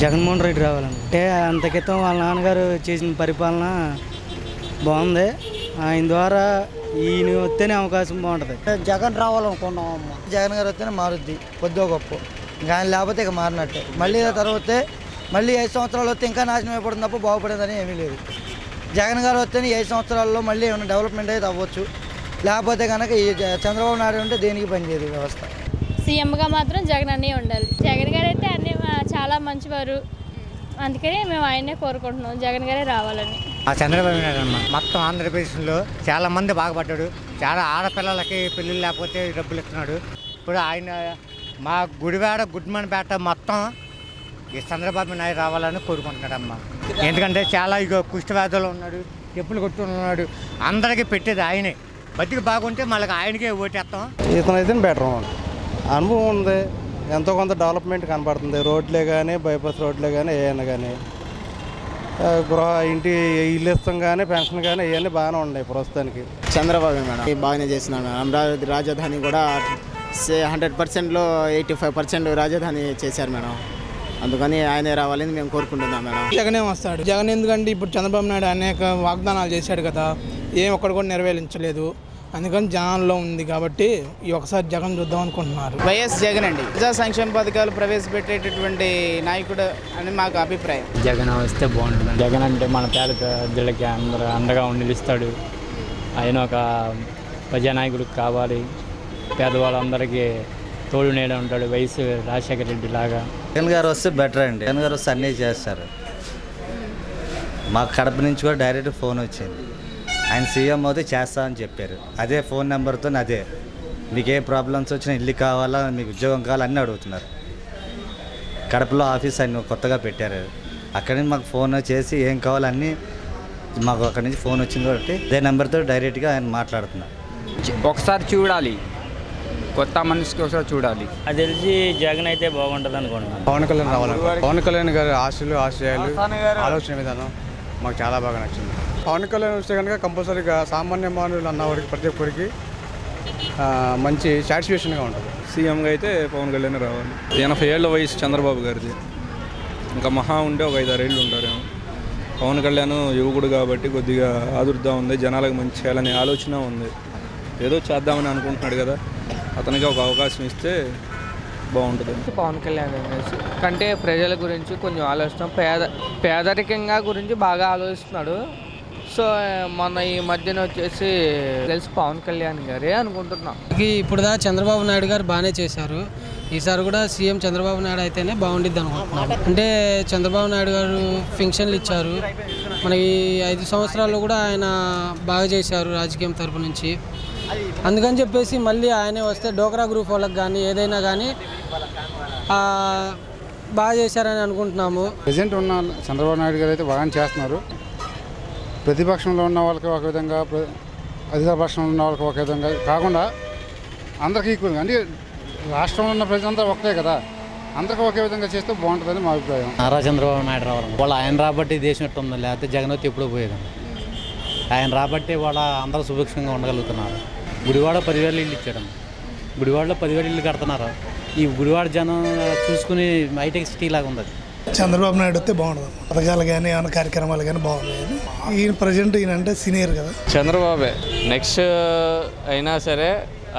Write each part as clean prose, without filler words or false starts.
జగన్మోహన్ రెడ్డి రావాలంటే అంత క్రితం వాళ్ళ నాన్నగారు చేసిన పరిపాలన బాగుంది. ఆయన ద్వారా ఈయన వస్తేనే అవకాశం బాగుంటుంది. జగన్ రావాలనుకున్నాం అమ్మ. జగన్ గారు వస్తేనే మారుద్ది కొద్దిగా గొప్ప. ఇంకా ఆయన లేకపోతే ఇక మారినట్టే. మళ్ళీ తర్వాత మళ్ళీ 5 సంవత్సరాలు వస్తే ఇంకా నాశనం అయిపోతుంది తప్ప బాగుపడేదని ఏమీ లేదు. జగన్ గారు వస్తేనే 5 సంవత్సరాల్లో మళ్ళీ ఏమైనా డెవలప్మెంట్ అయితే అవ్వచ్చు. లేకపోతే కనుక ఈ చంద్రబాబు నాయుడు ఉంటే దేనికి పనిచేయదు వ్యవస్థ. సీఎంగా మాత్రం జగన్ అన్నీ ఉండాలి. జగన్ గారు అయితే అన్నీ చాలా మంచివారు, అందుకని మేము ఆయన్నే కోరుకుంటున్నాం, జగన్ గారే రావాలని. చంద్రబాబు నాయుడు అన్న మొత్తం ఆంధ్రప్రదేశ్లో చాలా మంది బాగుపడ్డాడు. చాలా ఆడపిల్లలకి పెళ్ళిళ్ళు లేకపోతే డబ్బులు ఇస్తున్నాడు. ఇప్పుడు ఆయన మా గుడివాడ గుడ్మన్పేట మొత్తం ఈ చంద్రబాబు నాయుడు రావాలని కోరుకుంటున్నాడమ్మ. ఎందుకంటే చాలా ఇక కుష్టి వ్యాధులు ఉన్నాడు, చెప్పులు కొట్టుకున్నాడు, అందరికీ పెట్టేది ఆయనే. బతికి బాగుంటే మళ్ళీ ఆయనకే ఓటేస్తాం. ఇతనైతే బెటర్ అనుభవం ఉంది, ఎంతో కొంత డెవలప్మెంట్ కనపడుతుంది. రోడ్లే కానీ బైపాస్ రోడ్లే కానీ ఏమైనా కానీ ఇంటి ఇల్లు ఇస్తాం కానీ పెన్షన్ కానీ ఇవన్నీ బాగానే ఉన్నాయి ప్రస్తుతానికి. చంద్రబాబు మేడం బాగానే చేస్తున్నాడు మేడం. అమరావతి రాజధాని కూడా 100%లో 85% రాజధాని చేశారు మేడం. అందుకని ఆయనే రావాలని మేము కోరుకుంటున్నాం మేడం. జగనే వస్తాడు. జగన్ ఎందుకంటే ఇప్పుడు చంద్రబాబు నాయుడు అనేక వాగ్దానాలు చేశాడు కదా, ఏం ఒక్కడు కూడా నెరవేర్చలేదు. అందుకని జనాల్లో ఉంది కాబట్టి ఈ ఒకసారి జగన్ చూద్దాం అనుకుంటున్నారు. వైఎస్ జగన్ అండి ప్రజా సంక్షేమ పథకాలు ప్రవేశపెట్టేటటువంటి నాయకుడు అని మాకు అభిప్రాయం. జగన్ వస్తే బాగుంటుంది. జగన్ అంటే మన పేద ప్రజలకి అండగా నిలుస్తాడు. ఆయన ఒక ప్రజానాయకుడికి కావాలి, పేదవాళ్ళందరికీ తోడు నీడ ఉంటాడు. వయసు రాజశేఖర రెడ్డి లాగా జగన్ గారు వస్తే బెటర్ అండి. జగన్ గారు వస్తే అన్నీ చేస్తారు. మాకు కడప నుంచి కూడా డైరెక్ట్ ఫోన్ వచ్చింది, ఆయన సీఎం అవుతే చేస్తా అని చెప్పారు. అదే ఫోన్ నెంబర్తో అదే మీకు ఏ ప్రాబ్లమ్స్ వచ్చినా ఇల్లు కావాలా, మీకు ఉద్యోగం కావాలా అన్నీ అడుగుతున్నారు. కడపలో ఆఫీస్ ఆయన కొత్తగా పెట్టారు. అక్కడి నుంచి మాకు ఫోన్ చేసి ఏం కావాలన్నీ మాకు అక్కడి నుంచి ఫోన్ వచ్చింది కాబట్టి అదే నెంబర్తో డైరెక్ట్గా ఆయన మాట్లాడుతున్నారు. ఒకసారి చూడాలి, కొత్త మనిషికి ఒకసారి చూడాలి. అది తెలిసి జగన్ అయితే బాగుంటుంది అనుకుంటున్నాను. పవన్ కళ్యాణ్ రావాలి. పవన్ కళ్యాణ్ గారి ఆశయాలు ఆలోచన విధానం మాకు చాలా బాగా నచ్చింది. పవన్ కళ్యాణ్ వస్తే కనుక కంపల్సరీగా సామాన్య మానవులు అన్నవారికి ప్రతి ఒక్కరికి మంచి సాటిస్ఫాక్షన్గా ఉంటుంది. సీఎంగా అయితే పవన్ కళ్యాణ్ రావాలి. 80 ఏళ్ల వయసు చంద్రబాబు గారిది, ఇంకా మహా ఉంటే ఒక 5-6 ఏళ్ళు ఉంటారేమో. పవన్ కళ్యాణ్ యువకుడు కాబట్టి కొద్దిగా ఆదుర్దా ఉంది, జనాలకు మంచి చేయాలనే ఆలోచన ఉంది. ఏదో చేద్దామని అనుకుంటున్నాడు కదా, అతనికి ఒక అవకాశం ఇస్తే బాగుంటుంది. పవన్ కళ్యాణ్ కంటే ప్రజల గురించి కొంచెం ఆలోచన, పేదరికంగా గురించి బాగా ఆలోచిస్తున్నాడు. సో మొన్న ఈ మధ్యన వచ్చేసి తెలిసి పవన్ కళ్యాణ్ గారే అనుకుంటున్నాం. ఇప్పుడు చంద్రబాబు నాయుడు గారు బాగానే చేశారు. ఈసారి కూడా సీఎం చంద్రబాబు నాయుడు అయితేనే బాగుండిద్ది అనుకుంటున్నాను. అంటే చంద్రబాబు నాయుడు గారు పెన్షన్లు ఇచ్చారు మనకి 5 సంవత్సరాల్లో కూడా ఆయన బాగా చేశారు రాజకీయం తరపు నుంచి. అందుకని చెప్పేసి మళ్ళీ ఆయనే వస్తే డోక్రా గ్రూప్ వాళ్ళకి కానీ ఏదైనా కానీ బాగా చేశారని అనుకుంటున్నాము. ప్రజెంట్ ఉన్న చంద్రబాబు నాయుడు గారు అయితే బాగానే చేస్తున్నారు. ప్రతిపక్షంలో ఉన్న వాళ్ళకి ఒక విధంగా, అధికార పక్షంలో ఉన్న వాళ్ళకి ఒక విధంగా కాకుండా అందరికీ ఈక్వల్గా, అంటే రాష్ట్రంలో ఉన్న ప్రజలంతా ఒకటే కదా, అందరికీ ఒకే విధంగా చేస్తే బాగుంటుందని మా అభిప్రాయం. నారా చంద్రబాబు నాయుడు రావాలి. వాళ్ళు ఆయన రాబట్టి దేశం ఎట్టు ఉంది, లేకపోతే జగన్ వచ్చి ఎప్పుడో పోయేది. ఆయన రాబట్టి వాళ్ళ అందరూ సుభిక్షంగా ఉండగలుగుతున్నారు. గుడివాడ 10,000 ఇల్లు ఇచ్చాడు. గుడివాడలో 10,000 ఇల్లు కడుతున్నారు. ఈ గుడివాడ జనం చూసుకుని హైటెక్ సిటీ లాగా ఉంది. చంద్రబాబు నాయుడు వస్తే బాగుంటుంది. పథకాలు కానీ ఏమైనా కార్యక్రమాలు కానీ బాగున్నాయి. ఈయన ప్రజెంట్ ఈయన అంటే సీనియర్ కదా. చంద్రబాబే నెక్స్ట్ అయినా సరే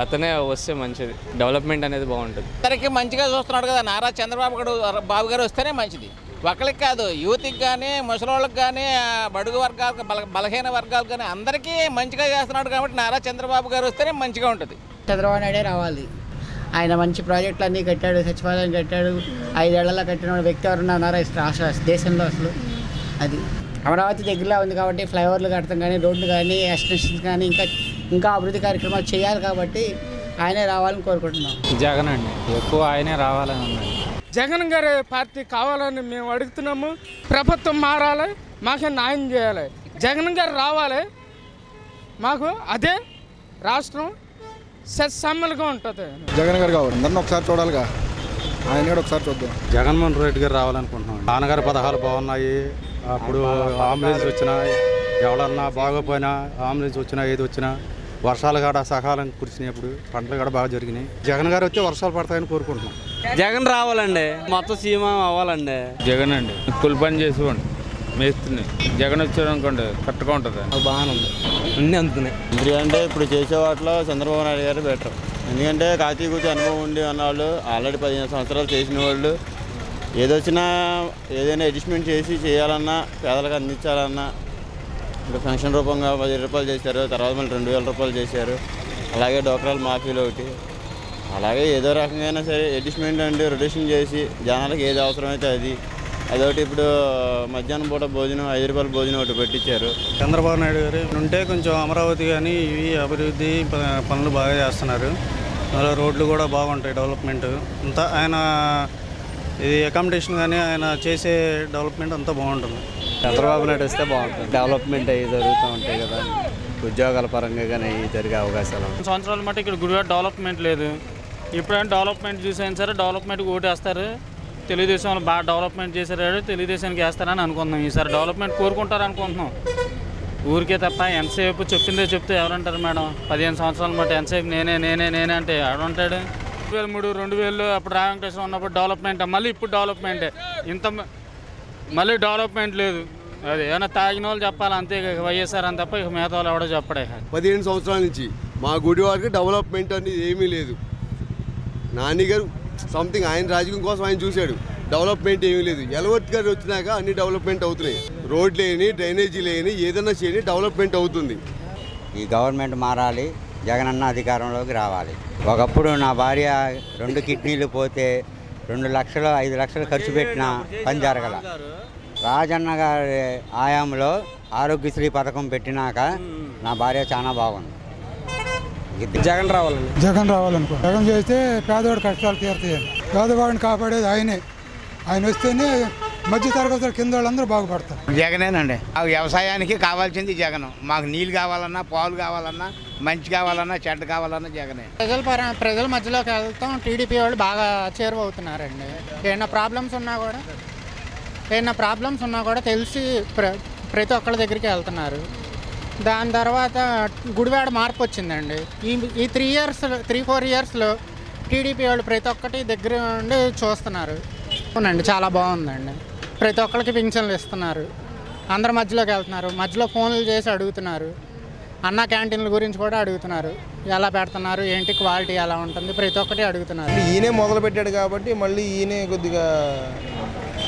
అతనే వస్తే మంచిది, డెవలప్మెంట్ అనేది బాగుంటుంది. అందరికీ మంచిగా చూస్తున్నాడు కదా నారా చంద్రబాబు బాబు గారు వస్తేనే మంచిది. ఒకరికి కాదు, యూత్కి కానీ, ముసలోళ్ళకి కానీ, బడుగు వర్గాలకు, బలహీన వర్గాలకు కానీ అందరికీ మంచిగా చేస్తున్నాడు కాబట్టి నారా చంద్రబాబు గారు వస్తేనే మంచిగా ఉంటుంది. చంద్రబాబు నాయుడే రావాలి. ఆయన మంచి ప్రాజెక్టులు అన్నీ కట్టాడు, సచివాలయం కట్టాడు. 5 ఏళ్లలో కట్టిన వ్యక్తి ఎవరున్నారు రాష్ట్ర దేశంలో అసలు. అది అమరావతి దగ్గరలో ఉంది కాబట్టి ఫ్లైఓవర్లు కడతాం కానీ, రోడ్లు కానీ, ఎక్స్టెన్షన్స్ కానీ ఇంకా అభివృద్ధి కార్యక్రమాలు చేయాలి కాబట్టి ఆయనే రావాలని కోరుకుంటున్నాం. జగన్ అండి ఎక్కువ ఆయనే రావాలని ఉన్నాడు. జగన్ గారి పార్టీ కావాలని మేము అడుగుతున్నాము. ప్రభుత్వం మారాలి, మాకే న్యాయం చేయాలి. జగన్ గారు రావాలి, మాకు అదే రాష్ట్రం సమ్మెలుగా ఉంటుంది. జగన్ గారు కావాలి, అందరిని ఒకసారి చూడాలిగా, ఆయన కూడా ఒకసారి చూద్దాం. జగన్మోహన్ రెడ్డి గారు రావాలనుకుంటున్నాం. నాన్నగారి పథకాలు బాగున్నాయి. అప్పుడు అంబులెన్స్ వచ్చినా, ఎవరన్నా బాగోపోయినా అంబులెన్స్ వచ్చినా, ఏది వచ్చినా, వర్షాలు కూడా సకాలం కురిసినప్పుడు పంటలు కూడా బాగా జరిగినాయి. జగన్ గారు వచ్చి వర్షాలు పడతాయని కోరుకుంటున్నాం. జగన్ రావాలండి, మొత్తం సీఎం అవ్వాలండి. జగన్ అండి కూలి పని చేసుకోండి మేస్తుంది. జగన్ వచ్చారనుకోండి కరెక్ట్గా ఉంటుంది. బాగానే ఉంది, అన్నీ అందుతున్నాయి. ఎందుకంటే ఇప్పుడు చేసే వాటిలో చంద్రబాబు నాయుడు గారు బెటర్. ఎందుకంటే కాకి కూర్చి అనుభవం ఉండి అన్నవాళ్ళు, ఆల్రెడీ 15 సంవత్సరాలు చేసిన వాళ్ళు, ఏదొచ్చినా ఏదైనా అడ్జస్ట్మెంట్ చేసి చేయాలన్నా, పేదలకు అందించాలన్నా, ఇప్పుడు పెన్షన్ రూపంగా 10 రూపాయలు చేశారు, తర్వాత మళ్ళీ 2000 రూపాయలు చేశారు. అలాగే డోక్రాల మాఫీలు ఒకటి, అలాగే ఏదో రకంగా సరే అడ్జస్ట్మెంట్ అండి రొటేషన్ చేసి జనాలకు ఏది అవసరమైతే అదొకటి. ఇప్పుడు మధ్యాహ్నం పూట భోజనం 5 రూపాయల భోజనం ఒకటి పెట్టించారు. చంద్రబాబు నాయుడు గారు ఉంటే కొంచెం అమరావతి కానీ ఇవి అభివృద్ధి పనులు బాగా చేస్తున్నారు. అందులో రోడ్లు కూడా బాగుంటాయి, డెవలప్మెంట్ అంతా. ఆయన ఇది అకామిడేషన్ కానీ ఆయన చేసే డెవలప్మెంట్ అంతా బాగుంటుంది. చంద్రబాబు నాయుడు వస్తే బాగుంటుంది. డెవలప్మెంట్ అవి జరుగుతూ ఉంటాయి కదా, ఉద్యోగాల పరంగా కానీ జరిగే అవకాశాలు. సంవత్సరాల మట్టి ఇక్కడ గుడివాడ డెవలప్మెంట్ లేదు. ఇప్పుడైనా డెవలప్మెంట్ చూసైనా సరే డెవలప్మెంట్కి ఓటేస్తారు. తెలుగుదేశంలో బాగా డెవలప్మెంట్ చేశారు, తెలుగుదేశానికి వేస్తారని అనుకుంటున్నాం. ఈసారి డెవలప్మెంట్ కోరుకుంటారు అనుకుంటున్నాం. ఊరికే తప్ప ఎంతసేపు చెప్పిందే చెప్తే ఎవరంటారు మేడం? 15 సంవత్సరాల మట్టి ఎంతసేపు నేనే అంటే ఎవడుంటాడు? 2003, 2000 అప్పుడు రామకృష్ణ ఉన్నప్పుడు డెవలప్మెంట్, మళ్ళీ ఇప్పుడు డెవలప్మెంటే. మళ్ళీ డెవలప్మెంట్ లేదు. అది ఏమైనా తాగిన వాళ్ళు చెప్పాలి అంతే, వైఎస్ఆర్ అని తప్ప ఇక మిగతా వాళ్ళు ఎవడో చెప్పడే. 15 సంవత్సరాల నుంచి మా గుడివాడకి డెవలప్మెంట్ అనేది ఏమీ లేదు. నాని గారు సంథింగ్ ఆయన రాజకీయం కోసం ఆయన చూశాడు, డెవలప్మెంట్ ఏమీ లేదు. ఎలవర్త్ గారు వచ్చినాక అన్ని డెవలప్మెంట్ అవుతున్నాయి. రోడ్ లేని, డ్రైనేజీ లేని, ఏదైనా చేయని డెవలప్మెంట్ అవుతుంది. ఈ గవర్నమెంట్ మారాలి, జగనన్న అధికారంలోకి రావాలి. ఒకప్పుడు నా భార్య 2 కిడ్నీలు పోతే 2 లక్షలు 5 లక్షలు ఖర్చు పెట్టిన పని జరగల. రాజన్న గారి ఆయాంలో ఆరోగ్యశ్రీ పథకం పెట్టినాక నా భార్య చాలా బాగుంది. జగన్ రావాలనుకో. జగన్ చేస్తే పేదవాడి కష్టాలు తీరుతాయని, పేదవాడిని కాపాడేది ఆయనే. ఆయన వస్తేనే మధ్య తరగతి కింద వాళ్ళందరూ బాగుపడతారు. జగనేనండి. వ్యవసాయానికి కావాల్సింది జగన్. మాకు నీళ్ళు కావాలన్నా, పాలు కావాలన్నా, మంచి కావాలన్నా, చెడ్డ కావాలన్నా జగనే. ప్రజల మధ్యలోకి వెళ్తాం. టీడీపీ వాళ్ళు బాగా చేరువవుతున్నారండి. ఏమైనా ప్రాబ్లమ్స్ ఉన్నా కూడా తెలిసి ప్రతి ఒక్కళ్ళ దగ్గరికి వెళ్తున్నారు. దాని తర్వాత గుడివాడ మార్పు వచ్చిందండి. ఈ 3-4 ఇయర్స్లో టీడీపీ వాళ్ళు ప్రతి ఒక్కటి దగ్గర ఉండి చూస్తున్నారు. అవునండి, చాలా బాగుందండి. ప్రతి ఒక్కరికి పింఛన్లు ఇస్తున్నారు, అందరి మధ్యలోకి వెళ్తున్నారు, మధ్యలో ఫోన్లు చేసి అడుగుతున్నారు. అన్న క్యాంటీన్ల గురించి కూడా అడుగుతున్నారు, ఎలా పెడుతున్నారు, ఏంటి క్వాలిటీ ఎలా ఉంటుంది, ప్రతి ఒక్కటి అడుగుతున్నారు. ఈయనే మొదలు పెట్టాడు కాబట్టి మళ్ళీ ఈయనే కొద్దిగా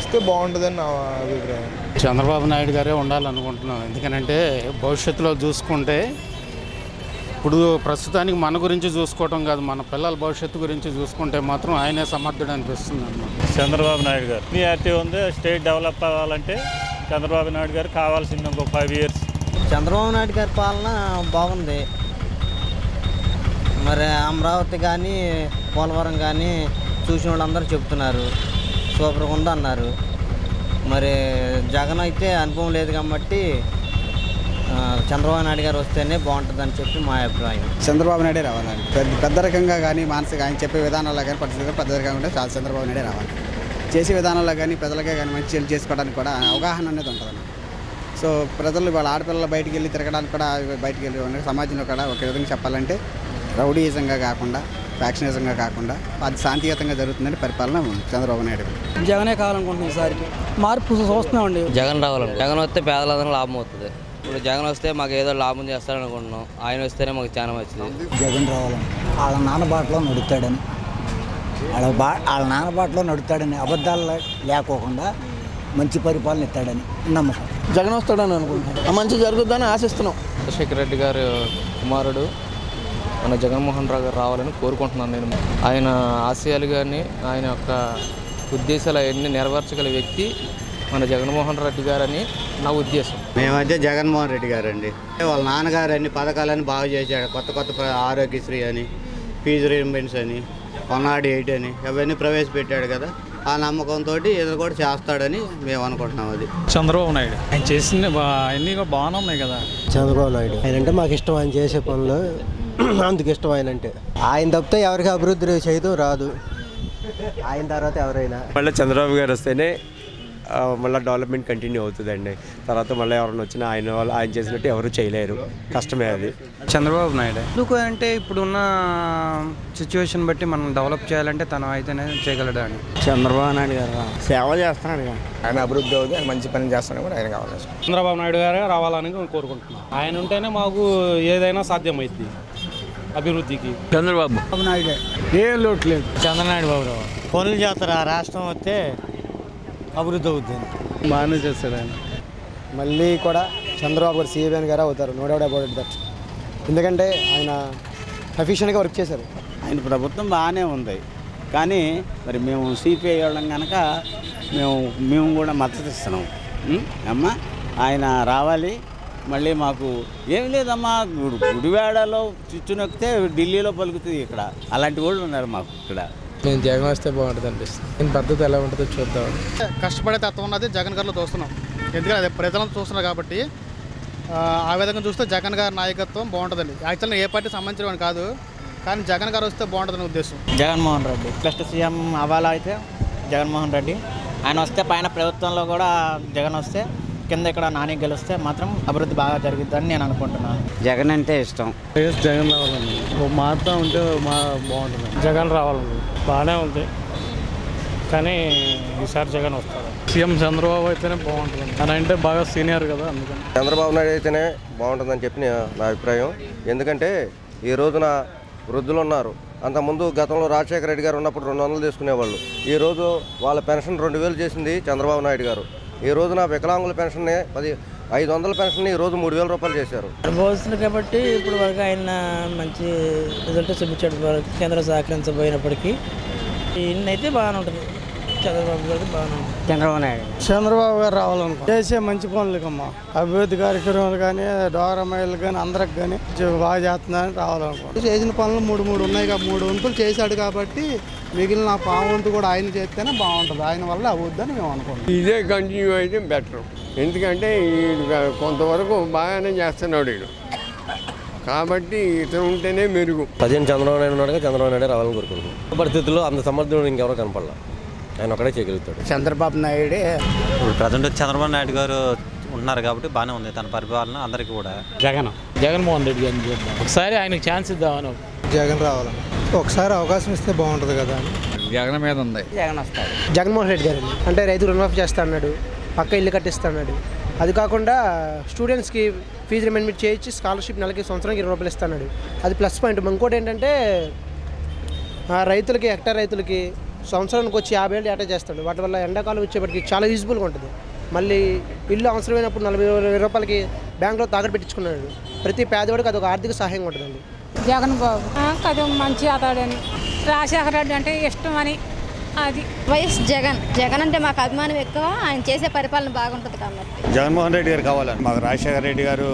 ఇస్తే బాగుంటుందని నా అభిప్రాయం. చంద్రబాబు నాయుడు గారే ఉండాలనుకుంటున్నాం. ఎందుకనంటే భవిష్యత్తులో చూసుకుంటే ఇప్పుడు ప్రస్తుతానికి మన గురించి చూసుకోవటం కాదు, మన పిల్లల భవిష్యత్తు గురించి చూసుకుంటే మాత్రం ఆయనే సమర్థుడు అనిపిస్తుంది అన్నమాట. చంద్రబాబు నాయుడు గారు క్లియారిటీ ఉంది. స్టేట్ డెవలప్ అవ్వాలంటే చంద్రబాబు నాయుడు గారు కావాల్సింది ఇంకో 5 ఇయర్స్. చంద్రబాబు నాయుడు గారి పాలన బాగుంది. మరి అమరావతి కానీ పోలవరం కానీ చూసిన వాళ్ళందరూ చెప్తున్నారు సూపర్గా ఉంది అన్నారు. మరి జగన్ అయితే అనుభవం లేదు కాబట్టి చంద్రబాబు నాయుడు గారు వస్తేనే బాగుంటుందని చెప్పి మా అభిప్రాయం. చంద్రబాబు నాయుడే రావాలండి. పెద్ద రకంగా కానీ మానసిక ఆయన చెప్పే విధానాల్లో కానీ పరిస్థితులు పెద్ద రకంగా ఉంటే చాలా చంద్రబాబు నాయుడే రావాలి. చేసే విధానాల్లో కానీ ప్రజలకే కానీ మంచి చెల్లి చేసుకోవడానికి కూడా అవగాహన అనేది ఉంటుంది. సో ప్రజలు వాళ్ళ ఆడపిల్లలు బయటికి వెళ్ళి తిరగడానికి కూడా బయటికి వెళ్ళి సమాజంలో కూడా ఒక విధంగా చెప్పాలంటే రౌడీయిజంగా కాకుండా, ఫ్యాక్షనిజంగా కాకుండా అది శాంతియుతంగా జరుగుతుందని పరిపాలన చంద్రబాబు నాయుడు. జగనే కావాలనుకుంటున్నాం. ఈసారికి మార్పు చూస్తున్నామండి. జగన్ రావాలండి. జగన్ వస్తే పేదలందరూ లాభం అవుతుంది. ఇప్పుడు జగన్ వస్తే మాకు ఏదో లాభం చేస్తారనుకుంటున్నాం. ఆయన వస్తేనే మాకు చాలా మంచిది. జగన్ రావాలని, వాళ్ళ నాన్న బాటలో నడుస్తాడని, వాళ్ళ నాన్న బాటలో నడుస్తాడని, అబద్ధాలు లేకోకుండా మంచి పరిపాలన ఇస్తాడని నమ్మకం. జగన్ వస్తాడని అనుకుంటున్నాం. మంచి జరుగుతుందని ఆశిస్తున్నాం. రాజశేఖర రెడ్డి గారి కుమారుడు మన జగన్మోహన్ రావు గారు రావాలని కోరుకుంటున్నాను నేను. ఆయన ఆశయాలు కానీ ఆయన యొక్క ఉద్దేశాలు అవన్నీ నెరవేర్చగల వ్యక్తి మన జగన్మోహన్ రెడ్డి గారని నా ఉద్దేశం. మేమైతే జగన్మోహన్ రెడ్డి గారు అండి. వాళ్ళ నాన్నగారు అన్ని పథకాలని బాగా చేశాడు. కొత్త ఆరోగ్యశ్రీ అని, ఫీజు రీయింబర్స్మెంట్స్ అని, 108 అని అవన్నీ ప్రవేశపెట్టాడు కదా. ఆ నమ్మకంతో ఇది కూడా చేస్తాడని మేము అనుకుంటున్నాం. అది చంద్రబాబు నాయుడు ఆయన చేసిన అన్నీ బాగానే ఉన్నాయి కదా. చంద్రబాబు నాయుడు ఆయన అంటే మాకు ఇష్టం. ఆయన చేసే పనులు అందుకు ఇష్టం. ఆయన అంటే ఆయన తప్పితే ఎవరికి అభివృద్ధి చేయడం రాదు. ఆయన తర్వాత ఎవరైనా మళ్ళీ చంద్రబాబు గారు వస్తేనే మళ్ళీ డెవలప్మెంట్ కంటిన్యూ అవుతుందండి. తర్వాత మళ్ళీ ఎవరైనా వచ్చినా ఆయన చేసినట్టు ఎవరు చేయలేరు, కష్టమే అది. చంద్రబాబు నాయుడు ఎందుకు అంటే ఇప్పుడున్న సిచ్యువేషన్ బట్టి మనం డెవలప్ చేయాలంటే తను అయితేనే చేయగలడు అని. చంద్రబాబు నాయుడు గారు సేవ చేస్తున్నాడు, ఆయన అభివృద్ధి అవుతుంది, ఆయన మంచి పని చేస్తున్నాడు కూడా ఆయన కావాలి. చంద్రబాబు నాయుడు గారే రావాలని కోరుకుంటున్నాం. ఆయన ఉంటేనే మాకు ఏదైనా సాధ్యమైంది అభివృద్ధికి. చంద్రబాబు నాయుడే, ఏ లోటు లేదు. చంద్రనాయుడు బాబు రావాలి, పనులు చేస్తారు. రాష్ట్రం వస్తే అభివృద్ధి అవుతుంది. బాగానే చేస్తాడు ఆయన. మళ్ళీ కూడా చంద్రబాబు గారు సీఎం గారు అవుతారు, నో డౌట్ అబౌట్ దట్. ఎందుకంటే ఆయన ఎఫిషియెంట్గా వర్క్ చేశారు. ఆయన ప్రభుత్వం బాగానే ఉంది, కానీ మరి మేము సిపిఐ వాళ్ళం కనుక మేము కూడా మద్దతు ఇస్తున్నాం. అమ్మ ఆయన రావాలి. మళ్ళీ మాకు ఏం లేదమ్మా, గుడివాడలో చిచ్చు నొక్కితే ఢిల్లీలో పలుకుతుంది. ఇక్కడ అలాంటి వాళ్ళు ఉన్నారు మాకు ఇక్కడ. నేను జగన్ వస్తే బాగుంటుంది అనిపిస్తుంది. నేను పద్ధతి ఎలా ఉంటుందో చూద్దాం. కష్టపడే తత్వం ఉన్నది జగన్ గారిలో చూస్తున్నాం. ఎందుకంటే అదే ప్రజలను చూస్తున్నారు కాబట్టి ఆ విధంగా చూస్తే జగన్ గారి నాయకత్వం బాగుంటుందండి. యాక్చువల్గా ఏ పార్టీ సంబంధించిన కాదు, కానీ జగన్ గారు వస్తే బాగుంటుందని ఉద్దేశం. జగన్మోహన్ రెడ్డి బెస్ట్ సీఎం అవ్వాలా అయితే జగన్మోహన్ రెడ్డి. ఆయన వస్తే పైన ప్రభుత్వంలో కూడా జగన్ వస్తే, కింద ఇక్కడ నాని గెలిస్తే మాత్రం అభివృద్ధి బాగా జరుగుతుందని నేను అనుకుంటున్నాను. జగన్ అంటే ఇష్టం. జగన్ రావాలండి, మారుతూ ఉంటే బాగుంటుంది. జగన్ రావాలండి, బాగానే ఉంది, కానీ ఈసారి జగన్ వస్తారు. సీఎం చంద్రబాబు అయితేనే బాగుంటుంది. ఆయన అంటే బాగా సీనియర్ కదా, అందుకని చంద్రబాబు నాయుడు అయితేనే బాగుంటుందని చెప్పి నా అభిప్రాయం. ఎందుకంటే ఈ రోజున వృద్ధులు ఉన్నారు. అంతకుముందు గతంలో రాజశేఖర రెడ్డి గారు ఉన్నప్పుడు 200 తీసుకునేవాళ్ళు. ఈరోజు వాళ్ళ పెన్షన్ 2000 చేసింది చంద్రబాబు నాయుడు గారు. ఈ రోజున వికలాంగుల పెన్షన్ని 500 పెన్షన్ని ఈరోజు 3000 రూపాయలు చేశారు. అనుభవిస్తుంది కాబట్టి ఇప్పుడు వరకు ఆయన మంచి రిజల్ట్ చూపించాడు. కేంద్ర సహకరించబోయినప్పటికీ ఈయనైతే బాగానే ఉంటుంది. చంద్రబాబు గారు బాగానే ఉంటుంది. చంద్రబాబు నాయుడు, చంద్రబాబు గారు రావాలనుకో చేసే మంచి పనులకమ్మా, అభివృద్ధి కార్యక్రమాలు కానీ డ్వాక్రా మహిళలు కానీ అందరికి కానీ బాగా చేస్తున్నారని రావాలనుకో. చేసిన పనులు 3 ఉన్నాయి, 3 వంతులు చేశాడు కాబట్టి మిగిలిన పావంతు కూడా ఆయన చేస్తేనే బాగుంటుంది. ఆయన వల్ల అవుద్దని మేము అనుకుంటాం. ఇదే కంటిన్యూ అయితే బెటర్. ఎందుకంటే కొంతవరకు బాగానే చేస్తున్నాడు వీడు, కాబట్టి ఇతను ఉంటేనే మెరుగు. ప్రజెంట్ చంద్రబాబు నాయుడు ఉన్నాడుగా, చంద్రబాబు నాయుడు రావాలని కోరుకుంటున్నాం. పరిస్థితుల్లో అంత సమర్థుడు ఇంకెవరో కనపడలా, ఆయన ఒకటే చేయగలుగుతాడు. చంద్రబాబు నాయుడే. ఇప్పుడు ప్రజెంట్ చంద్రబాబు నాయుడు గారు ఉన్నారు కాబట్టి బాగానే ఉంది తన పరిపాలన అందరికీ కూడా. జగన్మోహన్ రెడ్డి గారిని చూద్దాం, ఒకసారి ఆయనకు ఛాన్స్ ఇద్దామని. జగన్ రావాలని ఒకసారి అవకాశం ఇస్తే బాగుంటుంది కదా అని. జగన్ మీద ఉంది. జగన్ వస్తాడు. జగన్మోహన్ రెడ్డి గారు అంటే రైతు రుణమాఫీ చేస్తా అన్నాడు, పక్క ఇల్లు కట్టిస్తా అన్నాడు. అది కాకుండా స్టూడెంట్స్కి ఫీజు రిమెంట్మెంట్ చేయించి స్కాలర్షిప్ నెలకి సంవత్సరానికి 20 రూపాయలు ఇస్తున్నాడు. అది ప్లస్ పాయింట్. ఇంకోటి ఏంటంటే రైతులకి, హెక్టార్ రైతులకి సంవత్సరానికి వచ్చి 50 ఏళ్ళు ఏటా చేస్తాడు. వాటి వల్ల ఎండాకాలం వచ్చేప్పటికి చాలా యూజ్ఫుల్గా ఉంటుంది. మళ్ళీ ఇల్లు అవసరమైనప్పుడు 40,000 రూపాయలకి బ్యాంకులో తాకట్టు పెట్టించుకున్నాడు. ప్రతి పేదవాడికి అదొక ఆర్థిక సహాయంగా ఉంటుందండి. జగన్ బాబు కదా మంచి అతడని, రాజశేఖర రెడ్డి అంటే ఇష్టం అని. అది వైఎస్ జగన్ అంటే మాకు అభిమానం ఎక్కువ. ఆయన చేసే పరిపాలన బాగుంటుంది కాబట్టి జగన్మోహన్ రెడ్డి గారు కావాలని. మాకు రాజశేఖర రెడ్డి గారు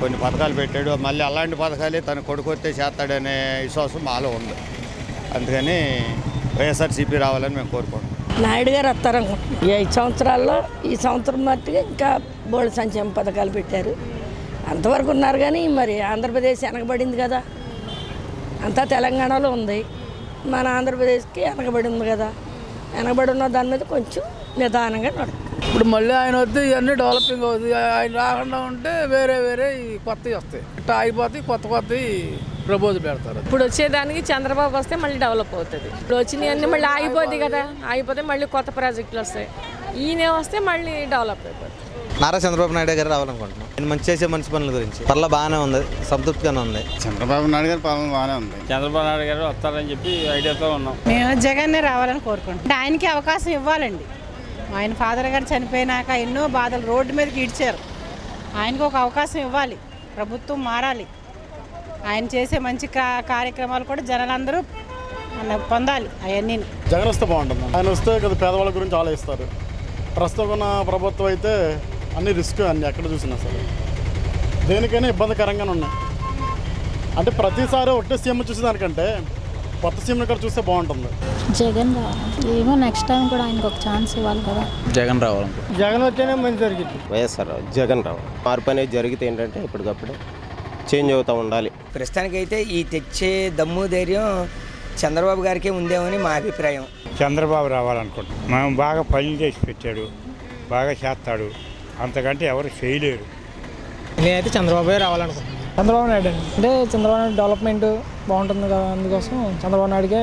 కొన్ని పథకాలు పెట్టాడు, మళ్ళీ అలాంటి పథకాలే తన కొడుకు వస్తే చేస్తాడనే విశ్వాసం మాలో ఉంది. అందుకని వైఎస్ఆర్సీపీ రావాలని మేము కోరుకుంటున్నాం. నాయుడు గారు వస్తారనుకుంటున్నాం. ఈ 5 సంవత్సరాల్లో ఈ సంవత్సరం మట్టుగా ఇంకా బోర్డు సంక్షేమ పథకాలు పెట్టారు. అంతవరకు ఉన్నారు, కానీ మరి ఆంధ్రప్రదేశ్ వెనకబడింది కదా, అంతా తెలంగాణలో ఉంది. మన ఆంధ్రప్రదేశ్కి వెనకబడి ఉంది కదా, వెనకబడి ఉన్న దాని మీద కొంచెం నిదానంగా నడుస్తుంది. ఇప్పుడు మళ్ళీ ఆయన వస్తే ఇవన్నీ డెవలపింగ్ అవుతుంది. ఆయన రాకుండా ఉంటే వేరే కొత్తవి వస్తాయి, ఇట్లా అయిపోతాయి. కొత్తవి ప్రపోజ్ పెడతారు. ఇప్పుడు వచ్చేదానికి చంద్రబాబు వస్తే మళ్ళీ డెవలప్ అవుతుంది. ఇప్పుడు వచ్చినవన్నీ మళ్ళీ ఆగిపోతాయి కదా, ఆగిపోతే మళ్ళీ కొత్త ప్రాజెక్టులు వస్తాయి. ఈయన వస్తే మళ్ళీ డెవలప్ అయిపోతుంది. నారా చంద్రబాబు నాయుడు గారు రావాలనుకుంటున్నాం. ఆయన మంచి చేసే మంచి పనుల గురించి పర్లా బాగానే ఉంది, సంతృప్తిగానే ఉంది. చంద్రబాబు నాయుడు గారి పాలన బాగానే ఉంది. చంద్రబాబు నాయుడు గారు వస్తారని చెప్పి ఐడియాతో ఉన్నాం. మేము జగన్నే రావాలని కోరుకుంటాం. ఆయనకి అవకాశం ఇవ్వాలండి. ఆయన ఫాదర్ గారు చనిపోయినాక ఎన్నో బాధలు రోడ్డు మీదకి ఇడ్చారు. ఆయనకు ఒక అవకాశం ఇవ్వాలి, ప్రభుత్వం మారాలి. ఆయన చేసే మంచి కార్యక్రమాలు కూడా జనాలందరూ పొందాలి. అవన్నీ జగన్ వస్తే బాగుంటుంది. ఆయన వస్తే కదా పేదవాళ్ళ గురించి ఆలోచిస్తారు. ప్రస్తుతం ఉన్న ప్రభుత్వం అయితే అన్ని రిస్క్, అన్ని ఎక్కడ చూసినా సరే దేనికైనా ఇబ్బందికరంగానే ఉన్నాయి. అంటే ప్రతిసారి ఒకటే సీఎం చూసేదానికంటే కొత్త సీఎం ఇక్కడ చూస్తే బాగుంటుంది. జగన్ రావాలి. ఏమో నెక్స్ట్ టైం కూడా ఆయనకు ఒక ఛాన్స్ ఇవ్వాలి కదా. జగన్ రావాలనుకో. జగన్ వస్తేనే మంచి జరిగింది. వైఎస్ఆర్ జగన్ రావాలి. మార్పు అనేది జరిగితే ఏంటంటే ఇప్పటికప్పుడు చేంజ్ అవుతూ ఉండాలి. ప్రస్తుతానికైతే ఈ తెచ్చే దమ్ము ధైర్యం చంద్రబాబు గారికే ఉందేమని మా అభిప్రాయం. చంద్రబాబు రావాలనుకుంటున్నాం. మేము బాగా పనులు చేసి పెట్టాడు, బాగా చేస్తాడు, అంతకంటే ఎవరు చేయలేరు. నేనైతే చంద్రబాబు రావాలనుకుంటున్నాను. చంద్రబాబు నాయుడు అంటే చంద్రబాబు నాయుడు డెవలప్మెంట్ బాగుంటుంది కదా, అందుకోసం చంద్రబాబు నాయుడుకే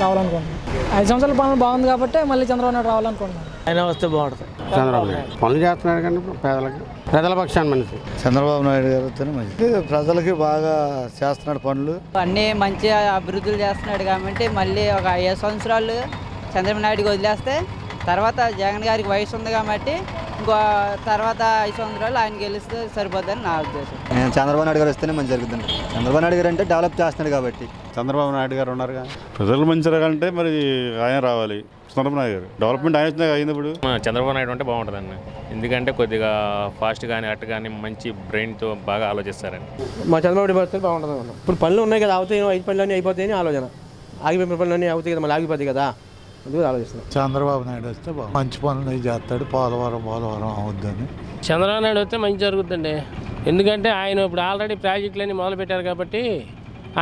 రావాలనుకుంటున్నాను. 5 సంవత్సరాల పాలన బాగుంది కాబట్టి మళ్ళీ చంద్రబాబు నాయుడు రావాలనుకుంటున్నాను. ఆయన వస్తే బాగుంటుంది. చంద్రబాబు నాయుడు పనులు చేస్తున్నాడు కానీ పేదలకి, ప్రజల పక్షాన్ని మనిషి చంద్రబాబు నాయుడు గారితోనే మంచి, ప్రజలకి బాగా చేస్తున్నాడు పనులు, అన్నీ మంచి అభివృద్ధులు చేస్తున్నాడు కాబట్టి మళ్ళీ ఒక 5 సంవత్సరాలు చంద్రబాబు నాయుడుకి వదిలేస్తే తర్వాత జగన్ గారికి వయసు ఉంది కాబట్టి ఇంకో తర్వాత 5 సంవత్సరాలు ఆయన గెలిస్తే సరిపోద్దని నా ఉద్దేశం. నేను చంద్రబాబు నాయుడు గారు వస్తేనే మంచి జరుగుతుంది. చంద్రబాబు నాయుడు గారు అంటే డెవలప్ చేస్తున్నాడు కాబట్టి. చంద్రబాబు నాయుడు గారు ఉన్నారు కదా, ప్రజలు మంచి జరగాలంటే మరి ఆయన రావాలి. చంద్రబాబు నాయుడు గారు డెవలప్మెంట్ ఆయన అయింది. ఇప్పుడు చంద్రబాబు నాయుడు అంటే బాగుంటుందండి, ఎందుకంటే కొద్దిగా ఫాస్ట్ కానీ అటు కానీ మంచి బ్రెయిన్తో బాగా ఆలోచిస్తారండి. మా చంద్రబాబు నాయుడు వస్తే బాగుంటుంది. ఇప్పుడు పనులు ఉన్నాయి కదా, అవుతాయి 5 పనులన్నీ అయిపోతాయని ఆలోచన, ఆగిపోయిన పనులన్నీ అవుతాయి కదా, మళ్ళీ ఆగిపోతాయి కదా, అందుకు ఆలోచిస్తున్నాం. చంద్రబాబు నాయుడు వస్తే మంచి పనులు చేస్తాడు, పోలవరం అవుద్దని. చంద్రబాబు నాయుడు వస్తే మంచి జరుగుతుందండి, ఎందుకంటే ఆయన ఇప్పుడు ఆల్రెడీ ప్రాజెక్టులన్నీ మొదలుపెట్టారు కాబట్టి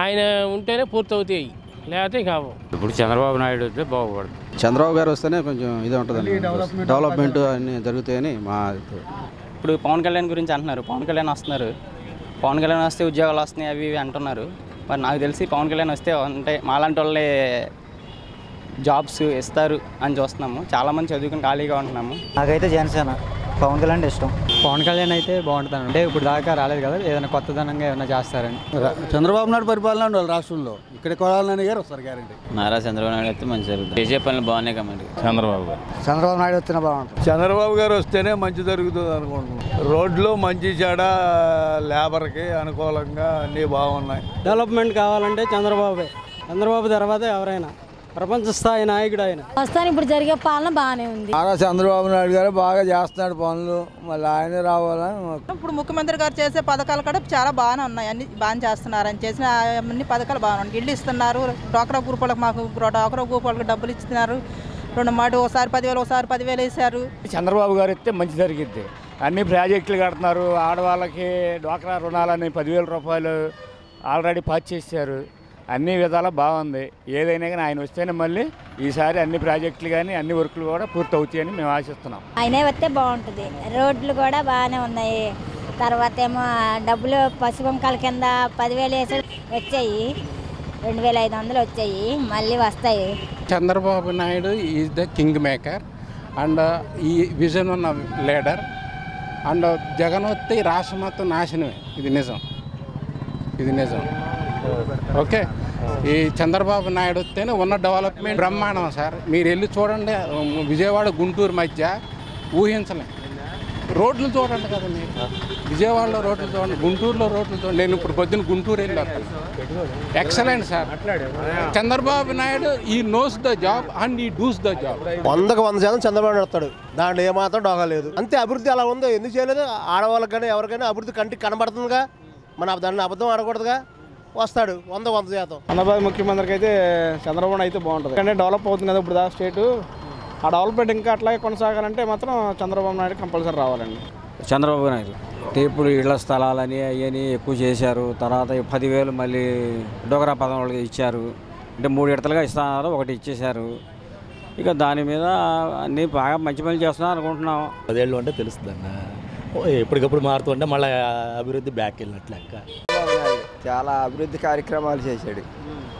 ఆయన ఉంటేనే పూర్తి అవుతాయి, లేకపోతే కావు. ఇప్పుడు చంద్రబాబు నాయుడు వస్తే బాగుపడుతుంది. చంద్రబాబు గారు వస్తేనే కొంచెం ఇది ఉంటుంది, డెవలప్మెంట్ అన్నీ జరుగుతాయని మా. ఇప్పుడు పవన్ కళ్యాణ్ గురించి అంటున్నారు, పవన్ కళ్యాణ్ వస్తున్నారు, పవన్ కళ్యాణ్ వస్తే ఉద్యోగాలు వస్తున్నాయి అవి ఇవి అంటున్నారు. మరి నాకు తెలిసి పవన్ కళ్యాణ్ వస్తే అంటే మాలాంటి వాళ్ళే జాబ్స్ ఇస్తారు అని చూస్తున్నాము. చాలామంది చదువుకుని ఖాళీగా ఉంటున్నాము. నాకైతే జనసేన, పవన్ కళ్యాణ్ ఇష్టం. పవన్ కళ్యాణ్ అయితే బాగుంటుంది, అంటే ఇప్పుడు దాకా రాలేదు కదా, ఏదైనా కొత్తదనంగా ఏమైనా చేస్తారని. చంద్రబాబు నాయుడు పరిపాలన వాళ్ళు రాష్ట్రంలో, ఇక్కడ కొడాలని గారు వస్తారు గ్యారెంటీ. నారా చంద్రబాబు నాయుడు అయితే మంచి జరుగుతుంది, చేసే పనులు బాగున్నాయి కాబట్టి చంద్రబాబు గారు. చంద్రబాబు నాయుడు వస్తేనే బాగుంటుంది. చంద్రబాబు గారు వస్తేనే మంచి జరుగుతుంది అనుకుంటున్నాం. రోడ్లు మంచి చెడ, లేబర్కి అనుకూలంగా అన్నీ బాగున్నాయి. డెవలప్మెంట్ కావాలంటే చంద్రబాబు తర్వాత ఎవరైనా ప్రపంచ స్థాయి నాయకుడు ఆయన. ప్రస్తుతానికి ఇప్పుడు జరిగే పాలన బాగానే ఉంది. చంద్రబాబు నాయుడు గారు బాగా చేస్తున్నాడు పనులు, మళ్ళీ ఆయన రావాలని. ఇప్పుడు ముఖ్యమంత్రి గారు చేసే పథకాలు కూడా చాలా బాగానే ఉన్నాయి, అన్ని బాగా చేస్తున్నారు. అని చేసిన అన్ని పథకాలు బాగున్నాయి. ఇల్లు ఇస్తున్నారు, డ్వాక్రా గ్రూప్ వాళ్ళకి, మాకు డ్వాక్రా గ్రూప్ వాళ్ళకి డబ్బులు ఇస్తున్నారు. 2 మాట ఒకసారి 10,000 ఒకసారి 10,000 వేశారు. చంద్రబాబు గారు ఇస్తే మంచి జరిగిద్ది. అన్ని ప్రాజెక్టులు కడుతున్నారు, ఆడవాళ్ళకి డ్వాక్రా రుణాలని 10,000 రూపాయలు ఆల్రెడీ పాస్ చేశారు. అన్ని విధాలా బాగుంది. ఏదైనా కానీ ఆయన వస్తేనే మళ్ళీ ఈసారి అన్ని ప్రాజెక్టులు కానీ అన్ని వర్కులు కూడా పూర్తి అవుతాయని మేము ఆశిస్తున్నాం. ఆయనే వస్తే బాగుంటుంది. రోడ్లు కూడా బాగానే ఉన్నాయి. తర్వాత ఏమో డబ్బులు పశుబంకాల కింద 10,000 వేసి వచ్చాయి, 2,500 వచ్చాయి, మళ్ళీ వస్తాయి. Chandrababu Naidu is the king maker and ఈ విజన్ ఉన్న లీడర్. అండ్ జగన్ వస్తే ఈ రాష్ట్రం మొత్తం నాశనమే, ఇది నిజం. ఓకే, ఈ చంద్రబాబు నాయుడు వస్తేనే ఉన్న డెవలప్మెంట్ బ్రహ్మాండం సార్. మీరు వెళ్ళి చూడండి, విజయవాడ గుంటూరు మధ్య ఊహించలేం. రోడ్లు చూడండి కదా మీరు, విజయవాడలో రోడ్లు చూడండి, గుంటూరులో రోడ్లు చూడండి. నేను ఇప్పుడు పొద్దున్న గుంటూరు వెళ్ళాను, excellent sir. Chandrababu Naidu he knows the job and he does the job. 100% Chandrababu Naidu వస్తాడు, దాంట్లో ఏమాత్రం డోగలేదు. అంతే, అభివృద్ధి అలా ఉందో ఎందుకు చేయలేదు? ఆడవాళ్ళకి కానీ ఎవరికైనా అభివృద్ధి కంటికి కనబడుతుందిగా, మన దాన్ని అబద్ధం ఆడకూడదుగా. వస్తాడు 100%. ఆంధ్రప్రదేశ్ ముఖ్యమంత్రికి అయితే చంద్రబాబు అయితే బాగుంటుంది, ఎందుకంటే డెవలప్ అవుతుంది కదా ఇప్పుడు దా స్టేటు. ఆ డెవలప్మెంట్ ఇంకా అట్లాగే కొనసాగాలంటే మాత్రం చంద్రబాబు నాయుడు కంపల్సరీ రావాలండి. చంద్రబాబు నాయుడు ఇప్పుడు ఇళ్ల స్థలాలని అవన్నీ ఎక్కువ చేశారు. తర్వాత 10,000 మళ్ళీ డోగ్రా పదం వాళ్ళకి ఇచ్చారు, అంటే 3 విడతలుగా ఇస్తున్నారు, ఒకటి ఇచ్చేశారు. ఇక దాని మీద అన్నీ బాగా మంచి పనులు చేస్తున్నారు అనుకుంటున్నాం. 10 ఏళ్ళు అంటే తెలుస్తుందన్న, ఎప్పటికప్పుడు మారుతుంటే మళ్ళీ అభివృద్ధి బ్యాక్ వెళ్ళినట్లు లెక్క. చాలా అభివృద్ధి కార్యక్రమాలు చేశాడు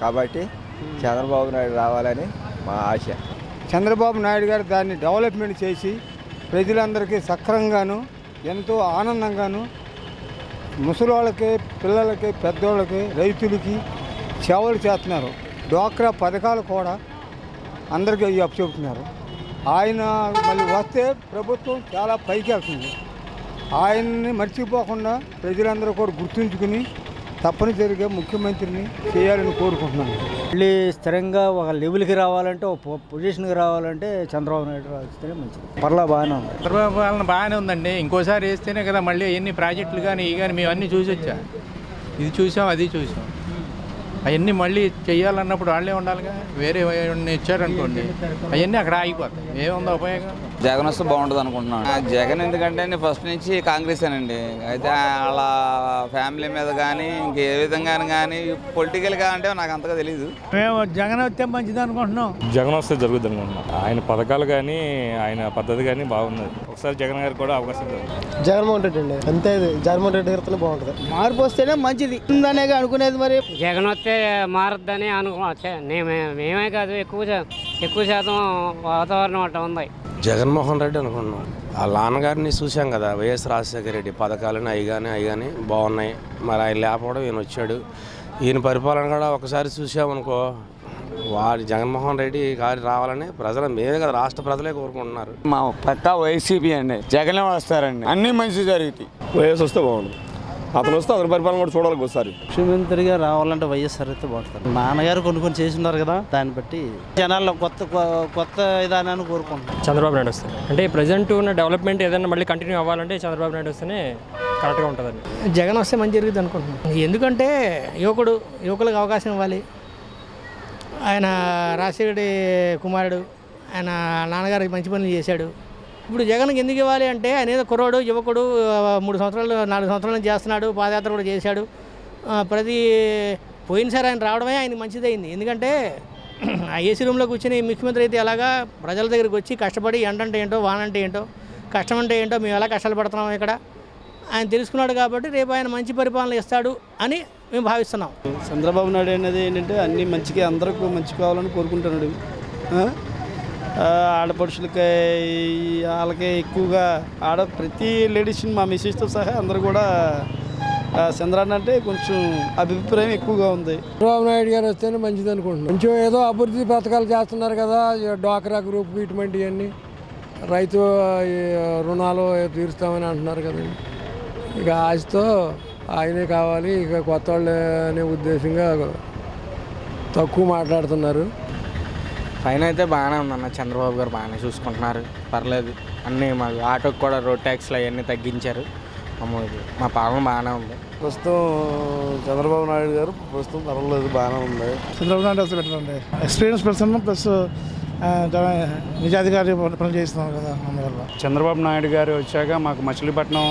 కాబట్టి చంద్రబాబు నాయుడు రావాలని మా ఆశ. చంద్రబాబు నాయుడు గారు దాన్ని డెవలప్మెంట్ చేసి ప్రజలందరికీ సక్రమంగాను ఎంతో ఆనందంగాను, ముసలి వాళ్ళకి, పిల్లలకి, పెద్దోళ్ళకి, రైతులకి సేవలు చేస్తున్నారు. డ్వాక్రా పథకాలు కూడా అందరికీ అప్పచెబుతున్నారు. ఆయన మళ్ళీ వస్తే ప్రభుత్వం చాలా పైకి వెళ్తుంది. ఆయన్ని మర్చిపోకుండా ప్రజలందరూ కూడా గుర్తుంచుకుని తప్పనిసరిగా ముఖ్యమంత్రిని చేయాలని కోరుకుంటున్నాను. మళ్ళీ స్థిరంగా ఒక లెవెల్కి రావాలంటే, ఒక పొజిషన్కి రావాలంటే చంద్రబాబు నాయుడు వస్తేనే మంచిది. పర్లా బాగానే ఉంది, చంద్రబాబు పాలన బాగానే ఉందండి. ఇంకోసారి వేస్తేనే కదా మళ్ళీ ఎన్ని ప్రాజెక్టులు కానీ ఇవి కానీ మేము అన్నీ చూసి వచ్చా. ఇది చూసాం, అది చూసాం. అవన్నీ మళ్ళీ చెయ్యాలన్నప్పుడు వాళ్ళే ఉండాలిగా. వేరే ఇచ్చారనుకోండి అవన్నీ అక్కడ ఆగిపోతాయి. ఏముందో ఉపయోగం? జగన్ వస్తే బాగుంటుంది అనుకుంటున్నాను. జగన్ ఎందుకంటే ఫస్ట్ నుంచి కాంగ్రెసేనండి. అయితే వాళ్ళ ఫ్యామిలీ మీద కానీ ఇంకే విధంగా కానీ పొలిటికల్గా అంటే నాకు అంతగా తెలియదు. మేము జగన్ వస్తే మంచిది అనుకుంటున్నాం. జగన్ వస్తే జరుగుతుంది అనుకుంటున్నాం. ఆయన పథకాలు కానీ ఆయన పద్ధతి కానీ బాగున్నది. ఒకసారి జగన్ గారికి కూడా అవకాశం జగన్మోహన్ రెడ్డి అండి, అంతే. జగన్మోహన్ రెడ్డి గారితో బాగుంటుంది. మార్పు వస్తేనే మంచిది ఉందనే అనుకునేది. మరి జగన్ వస్తే మారద్దని మేమే కాదు, ఎక్కువ శాతం వాతావరణం అట్లా ఉంది. జగన్మోహన్ రెడ్డి అనుకున్నాం. వాళ్ళ నాన్నగారిని చూసాం కదా, వైఎస్ రాజశేఖర రెడ్డి పథకాలని అవి కానీ బాగున్నాయి. మరి ఆయన లేకపోవడం ఈయన వచ్చాడు. ఈయన పరిపాలన కూడా ఒకసారి చూసామనుకో, వాడి జగన్మోహన్ రెడ్డి గారి రావాలని మేమే కదా రాష్ట్ర ప్రజలే కోరుకుంటున్నారు. మా పక్క వైసీపీ అండి, జగన్ వస్తారండి, అన్నీ మంచి జరుగుతాయి. వైఎస్ వస్తే బాగుంది. అతను వస్తే అతని పరిపాలన కూడా చూడాలి ఒకసారి. ముఖ్యమంత్రిగా రావాలంటే వైఎస్ఆర్ అయితే బాగుంటారు. నాన్నగారు కొన్ని చేస్తున్నారు కదా, దాన్ని బట్టి జనాల్లో కొత్త విధానాన్ని కోరుకుంటున్నారు. చంద్రబాబు నాయుడు వస్తారు అంటే ప్రజెంట్ ఉన్న డెవలప్మెంట్ ఏదైనా మళ్ళీ కంటిన్యూ అవ్వాలంటే చంద్రబాబు నాయుడు వస్తేనే కరెక్ట్గా ఉంటుందండి. జగన్ వస్తే మంచి జరుగుతుంది అనుకుంటున్నాను. ఎందుకంటే యువకులకు అవకాశం ఇవ్వాలి. ఆయన రాజశేఖర కుమారుడు, ఆయన నాన్నగారికి మంచి పనులు చేశాడు. ఇప్పుడు జగన్కి ఎందుకు ఇవ్వాలి అంటే ఆయన ఏదో కుర్రోడు, యువకుడు, 4 సంవత్సరాలు చేస్తున్నాడు, పాదయాత్ర కూడా చేశాడు. పోయినసారి ఆయన రావడమే ఆయన మంచిదైంది. ఎందుకంటే ఆ ఏసీ రూమ్లో కూర్చొని ముఖ్యమంత్రి అయితే ఎలాగా ప్రజల దగ్గరికి వచ్చి కష్టపడి ఎండంటే ఏంటో, వానంటే ఏంటో, కష్టం అంటే ఏంటో, మేము ఎలా కష్టాలు పడుతున్నాం ఇక్కడ ఆయన తెలుసుకున్నాడు. కాబట్టి రేపు ఆయన మంచి పరిపాలన ఇస్తాడు అని మేము భావిస్తున్నాం. చంద్రబాబు నాయుడు అనేది ఏంటంటే అన్నీ మంచిగా అందరికీ మంచి కావాలని కోరుకుంటున్నాడు. ఆడపడుచులకి వాళ్ళకి ఎక్కువగా ప్రతి లేడీస్ని మా మిస్సెస్తో సహా అందరూ కూడా చంద్రన్న అంటే కొంచెం అభిప్రాయం ఎక్కువగా ఉంది. చంద్రబాబు నాయుడు గారు వస్తేనే మంచిది అనుకుంటున్నాం. కొంచెం ఏదో అభివృద్ధి పథకాలు చేస్తున్నారు కదా, డ్వాక్రా గ్రూప్ ఇటువంటివన్నీ, రైతు రుణాలు తీరుస్తామని అంటున్నారు కదండి. ఇక ఆశతో ఆయనే కావాలి, ఇక కొత్త వాళ్ళు అనే ఉద్దేశంగా తక్కువ మాట్లాడుతున్నారు. పైన అయితే బాగానే ఉందన్న, చంద్రబాబు గారు బాగానే చూసుకుంటున్నారు, పర్లేదు. అన్నీ మాకు ఆటోకి కూడా రోడ్ ట్యాక్స్లు అవన్నీ తగ్గించారు. మా పాలన బాగానే ఉంది. ప్రస్తుతం చంద్రబాబు నాయుడు గారు ప్రస్తుతం పర్వాలేదు, బాగానే ఉంది. చంద్రబాబు నాయుడు వస్తే పెట్టండి. ఎక్స్పీరియన్స్ పర్సన్ ప్లస్ నిజాధికారి పనులు చేస్తున్నాం కదా, అందువల్ల. చంద్రబాబు నాయుడు గారు వచ్చాక మాకు మచిలీపట్నం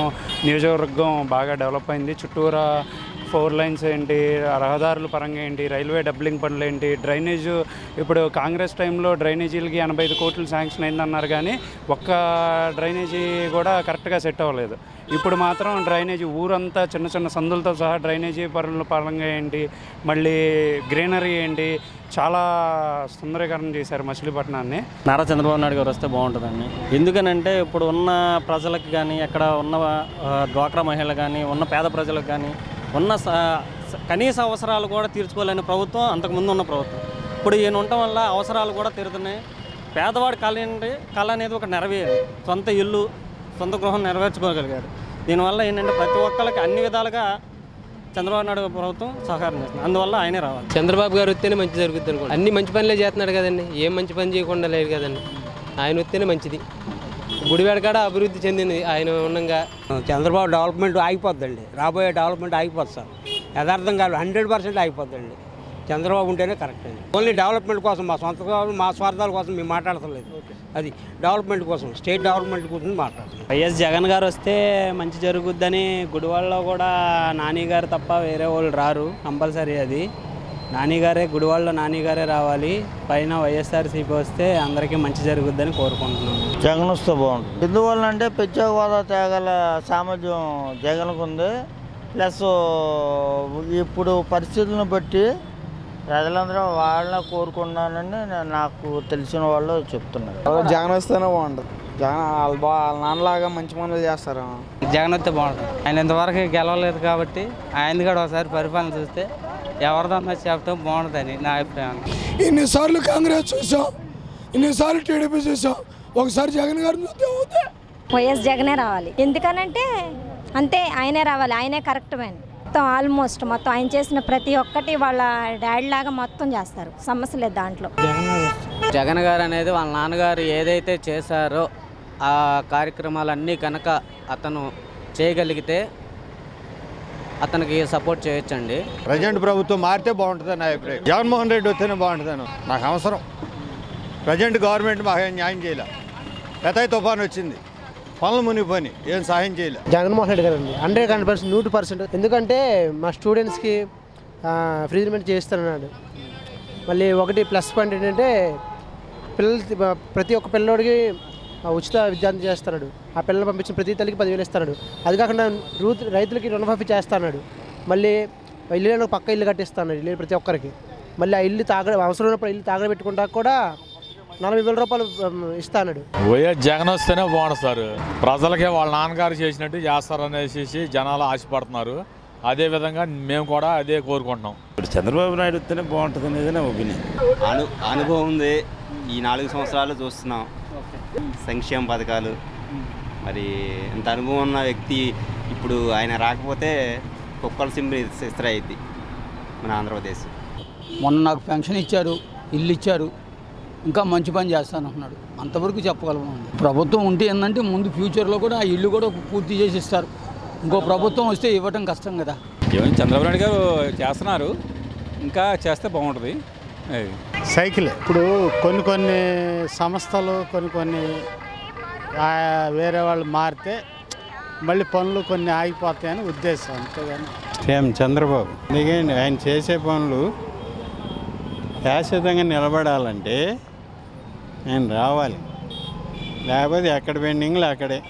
నియోజకవర్గం బాగా డెవలప్ అయింది. చుట్టూరా 4 లైన్స్ ఏంటి, రహదారుల పరంగా ఏంటి, రైల్వే డబ్లింగ్ పనులు ఏంటి, డ్రైనేజ్. ఇప్పుడు కాంగ్రెస్ టైంలో డ్రైనేజీలకి 85 కోట్లు శాంక్షన్ అయిందన్నారు, కానీ ఒక్క డ్రైనేజీ కూడా కరెక్ట్గా సెట్ అవ్వలేదు. ఇప్పుడు మాత్రం డ్రైనేజీ ఊరంతా చిన్న సందులతో సహా డ్రైనేజీ పనుల పరంగా ఏంటి, మళ్ళీ గ్రీనరీ ఏంటి, చాలా సుందరీకరణ చేశారు మచిలీపట్నాన్ని. నారా చంద్రబాబు నాయుడు గారు వస్తే బాగుంటుందండి. ఎందుకనంటే ఇప్పుడు ఉన్న ప్రజలకు కానీ, అక్కడ ఉన్న డ్వాక్రా మహిళలు కానీ, ఉన్న పేద ప్రజలకు కానీ ఉన్న కనీస అవసరాలు కూడా తీర్చుకోలేని ప్రభుత్వం అంతకుముందు ఉన్న ప్రభుత్వం. ఇప్పుడు ఈయన ఉండటం వల్ల అవసరాలు కూడా తీరుతున్నాయి. పేదవాడి కళ అనేది ఒక నెరవేరు, సొంత ఇల్లు, సొంత గృహం నెరవేర్చుకోగలిగారు. దీనివల్ల ఏంటంటే ప్రతి ఒక్కరికి అన్ని విధాలుగా చంద్రబాబు నాయుడు ప్రభుత్వం సహకారం చేస్తుంది. అందువల్ల ఆయనే రావాలి. చంద్రబాబు గారు వస్తేనే మంచి జరుగుతుంది అనుకోండి. అన్ని మంచి పనులే చేస్తున్నాడు కదండి, ఏం మంచి పని చేయకుండా లేదు కదండి. ఆయన వస్తేనే మంచిది. గుడివాడ కాడ అభివృద్ధి చెందింది ఆయన ఉండగా. చంద్రబాబు డెవలప్మెంట్ ఆగిపోద్దండి, రాబోయే డెవలప్మెంట్ ఆగిపోద్ది సార్. యథార్థం కాదు, 100% ఆగిపోద్దండి. చంద్రబాబు ఉంటేనే కరెక్ట్ అండి. ఓన్లీ డెవలప్మెంట్ కోసం, మా స్వార్థాల కోసం మేము మాట్లాడతలేదు. అది డెవలప్మెంట్ కోసం, స్టేట్ డెవలప్మెంట్ కోసం మాట్లాడుతున్నాం. వైఎస్ జగన్ గారు వస్తే మంచి జరుగుద్దని గుడివాడలో కూడా నాని గారు తప్ప వేరే వాళ్ళు రారు, కంపల్సరీ. అది నానిగారే, గుడివాడలో నానిగారే రావాలి. పైన వైఎస్ఆర్సీపీ వస్తే అందరికీ మంచి జరుగుద్దని కోరుకుంటున్నాను. జగన్ వస్తే బాగుంటుంది. ఎందువల్ల అంటే ప్రత్యేక హోదా తేగల సామర్థ్యం జగన్కు ఉంది. ప్లస్ ఇప్పుడు పరిస్థితులను బట్టి ప్రజలందరూ వాళ్ళని కోరుకున్నానని నాకు తెలిసిన వాళ్ళు చెప్తున్నారు. జగన్ వస్తేనే బాగుంటుంది. జగన్ వాళ్ళ నాన్నలాగా మంచి పనులు చేస్తారు. జగన్ వస్తే బాగుంటుంది. ఆయన ఇంతవరకు గెలవలేదు కాబట్టి ఆయన కూడా ఒకసారి పరిపాలన చూస్తే ఎవరిదన్నా చెప్పడం బాగుంటుందని నా అభిప్రాయం. ఇన్నిసార్లు కాంగ్రెస్ చూసాం, ఇన్నిసార్లు టీడీపీ చూసాం, ఒకసారి జగన్ గారిని చూస్తే వైఎస్ జగనే రావాలి. ఎందుకనంటే అంతే, ఆయనే రావాలి, ఆయనే కరెక్ట్ మ్యాన్. మొత్తం ఆల్మోస్ట్ మొత్తం ఆయన చేసిన ప్రతి ఒక్కటి వాళ్ళ డాడీ లాగా మొత్తం చేస్తారు, సమస్య లేదు దాంట్లో. జగన్ గారు అనేది వాళ్ళ నాన్నగారు ఏదైతే చేశారో ఆ కార్యక్రమాలన్నీ కనుక అతను చేయగలిగితే అతనికి సపోర్ట్ చేయొచ్చండి. ప్రజెంట్ ప్రభుత్వం మారితే బాగుంటుందని నా అభిప్రాయం. జగన్మోహన్ రెడ్డి వస్తేనే బాగుంటుందని నాకు అవసరం. ప్రజెంట్ గవర్నమెంట్ మాకేం న్యాయం చేయలే. పెతాయి తుఫాను వచ్చింది, పనులు మునిగిపోయి ఏం సహాయం చేయలే. జగన్మోహన్ రెడ్డి గారండి 100% 100%. ఎందుకంటే మా స్టూడెంట్స్కి ఫ్రీ ట్రీట్మెంట్ చేస్తానన్నాడు. మళ్ళీ ఒకటి ప్లస్ పాయింట్ ఏంటంటే ప్రతి ఒక్క పిల్లోడికి ఉచిత విద్యార్థి చేస్తున్నాడు. ఆ పిల్లలు పంపించిన ప్రతి తల్లికి 10,000 ఇస్తున్నాడు. అది కాకుండా రైతులకి రుణమాఫీ చేస్తున్నాడు. మళ్ళీ ఇల్లు పక్క ఇల్లు కట్టిస్తున్నాడు ఇల్లు ప్రతి ఒక్కరికి. మళ్ళీ ఆ ఇల్లు అవసరం ఉన్నప్పుడు ఇల్లు తాగబెట్టుకుంటా కూడా 40,000 రూపాయలు ఇస్తాడు. వైఎస్ జగన్ వస్తేనే బాగుంటుంది సార్. ప్రజలకే వాళ్ళ నాన్నగారు చేసినట్టు చేస్తారనేసి జనాలు ఆశపడుతున్నారు. అదేవిధంగా మేము కూడా అదే కోరుకుంటున్నాం. ఇప్పుడు చంద్రబాబు నాయుడు వస్తేనే బాగుంటుంది అనేది నా ఒపీనియన్. అనుభవం ఉంది. ఈ 4 సంవత్సరాలు చూస్తున్నాం సంక్షేమ పథకాలు. మరి ఇంత అనుభవం ఉన్న వ్యక్తి ఇప్పుడు ఆయన రాకపోతే కుక్కల సింబి ఇస్త్రైద్ది మన ఆంధ్రప్రదేశ్. మొన్న నాకు పెన్షన్ ఇచ్చారు, ఇల్లు ఇచ్చారు, ఇంకా మంచి పని చేస్తానంటున్నాడు. అంతవరకు చెప్పగలను. ప్రభుత్వం ఉంటే ఏంటంటే ముందు ఫ్యూచర్లో కూడా ఆ ఇల్లు కూడా పూర్తి చేసి ఇస్తారు. ఇంకో ప్రభుత్వం వస్తే ఇవ్వటం కష్టం కదా. ఏమైనా చంద్రబాబు నాయుడు గారు చేస్తున్నారు, ఇంకా చేస్తే బాగుంటుంది. సైకిల్ ఇప్పుడు కొన్ని సంస్థలు కొన్ని వేరే వాళ్ళు మారితే మళ్ళీ పనులు కొన్ని ఆగిపోతాయని ఉద్దేశం, అంతేగాని సేమ్ చంద్రబాబు ఎందుకంటే ఆయన చేసే పనులు శాశ్వతంగా నిలబడాలంటే ఆయన రావాలి. లేకపోతే ఎక్కడ పెండింగ్లు అక్కడే.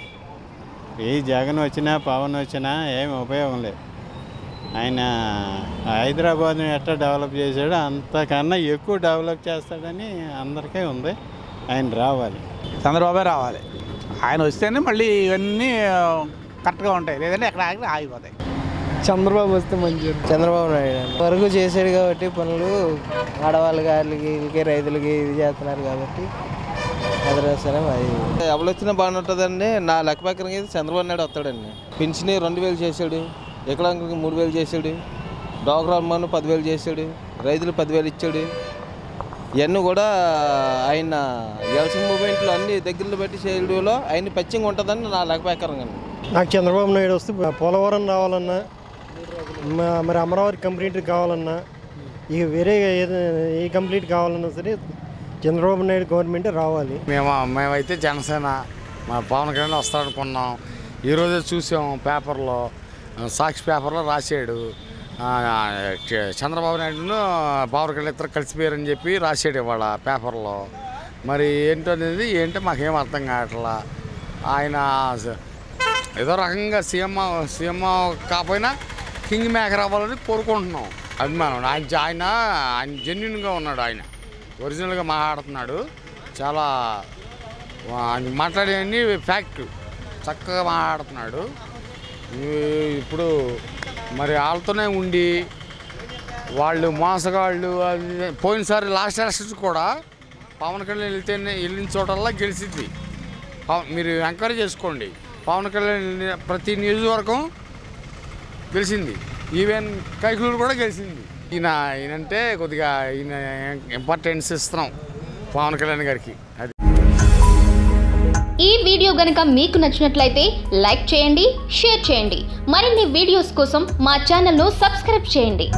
ఏ జగన్ వచ్చినా పవన్ వచ్చినా ఏమి ఉపయోగం లేదు. ఆయన హైదరాబాద్ని ఎట్లా డెవలప్ చేశాడో అంతకన్నా ఎక్కువ డెవలప్ చేస్తాడని అందరికీ ఉంది. ఆయన రావాలి, చంద్రబాబే రావాలి. ఆయన వస్తేనే మళ్ళీ ఇవన్నీ కరెక్ట్గా ఉంటాయి, లేదంటే ఎక్కడ ఆగిపోతాయి. చంద్రబాబు వస్తే మంచిది. చంద్రబాబు నాయుడు వరకు చేశాడు కాబట్టి పనులు ఆడవాళ్ళకి వీళ్ళకి రైతులకి ఇది చేస్తున్నారు కాబట్టి ఎవరు వచ్చినా బాగుంటుందండి. నా లెక్క ప్రకారం అయితే చంద్రబాబు నాయుడు వస్తాడండి. పెన్షన్ 2,000 చేశాడు, వికలాంగులకి 3,000 చేశాడు, డాక్టర్ అమ్మను 10,000 చేశాడు, రైతులు 10,000 ఇచ్చాడు. ఇవన్నీ కూడా ఆయన ఎలక్షన్ మూమెంట్లో అన్ని దగ్గరలో పెట్టి చేయడంలో ఆయన పచ్చిగా ఉంటుందని నా లెక్క ప్రకారం. నాకు చంద్రబాబు నాయుడు వస్తే పోలవరం రావాలన్నా, మరి అమరావతి కంప్లీట్ కావాలన్నా, ఇక వేరే ఏ కంప్లీట్ కావాలన్నా సరే చంద్రబాబు నాయుడు గవర్నమెంటే రావాలి. మేమైతే జనసేన మా పవన్ కళ్యాణ్ వస్తాడనుకున్నాం. ఈరోజే చూసాం పేపర్లో, సాక్షి పేపర్లో రాశాడు చంద్రబాబు నాయుడును పవన్ కళ్యాణ్ ఇద్దరు కలిసిపోయారని చెప్పి రాశాడు ఇవాళ పేపర్లో. మరి ఏంటనేది ఏంటో మాకేం అర్థం కావట్లా. ఆయన ఏదో రకంగా సీఎం కాకపోయినా కింగ్ మేకర్ అవ్వాలని కోరుకుంటున్నాం, అభిమానం. ఆయన జెన్యున్గా ఉన్నాడు, ఆయన ఒరిజినల్గా మాట్లాడుతున్నాడు. చాలా మాట్లాడేవన్నీ ఫ్యాక్ట్, చక్కగా మాట్లాడుతున్నాడు. ఇప్పుడు మరి వాళ్ళతోనే ఉండి వాళ్ళు మోసగాళ్ళు. పోయినసారి లాస్ట్ ఎలక్షన్స్ కూడా పవన్ కళ్యాణ్ వెళ్ళిన చోటల్లా గెలిచింది. మీరు ఎంక్వైరీ చేసుకోండి, పవన్ కళ్యాణ్ ప్రతి నియోజకవర్గం గెలిచింది. ఈవెన్ కైకలూరు కూడా గెలిచింది. ఈయనంటే కొద్దిగా ఈయన ఇంపార్టెన్స్ ఇస్తున్నాం పవన్ కళ్యాణ్ గారికి. అది ఈ వీడియో గనుక మీకు నచ్చినట్లయితే లైక్ చేయండి, షేర్ చేయండి. మరిన్ని వీడియోస్ కోసం మా ఛానల్ను సబ్స్క్రైబ్ చేయండి.